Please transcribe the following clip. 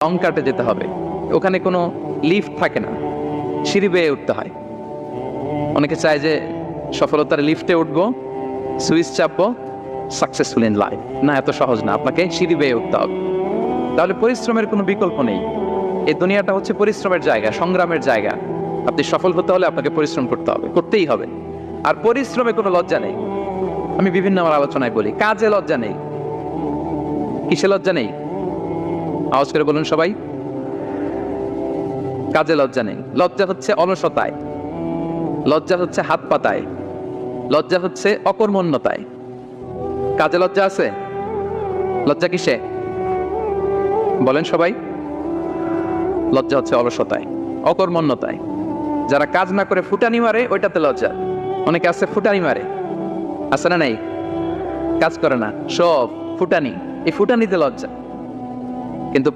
Long কাটে যেতে হবে, ওখানে কোনো লিফট থাকে না, সিঁড়ি বেয়ে উঠতে হয়। অনেকে চায় যে সফলতার লিফটে উঠবো, সুইচ চাপবো, সাকসেসফুল ইন লাইফ। না, এত সহজ না, আপনাকে সিঁড়ি বেয়ে উঠতে হবে। তাহলে পরিশ্রমের কোনো বিকল্প নেই। এই দুনিয়াটা হচ্ছে পরিশ্রমের জায়গা, সংগ্রামের জায়গা। আপনি সফল হতে হলে আপনাকে পরিশ্রম করতে হবে, করতেই হবে। আর পরিশ্রমে কোনো লজ্জা নেই। আমি বিভিন্ন আমার আলোচনায় বলি, কাজে লজ্জা নেই। কিসে লজ্জা নেই? আওয়াজ করে বলুন সবাই। কাজে লজ্জা নেই। লজ্জা হচ্ছে অলসতায়, লজ্জা হচ্ছে হাত পাতায়, লজ্জা হচ্ছে অকর্মণ্যতায়। কাজে লজ্জা আছে? লজ্জা কিসে? বলেন সবাই। লজ্জা হচ্ছে অলসতায়, অকর্মণ্যতায়। যারা কাজ না করে ফুটানি মারে, ওইটাতে লজ্জা। অনেকে আছে ফুটানি মারে, আছে না নাই? কাজ করে না, সব ফুটানি। এই ফুটানিতে লজ্জা। কিন্তু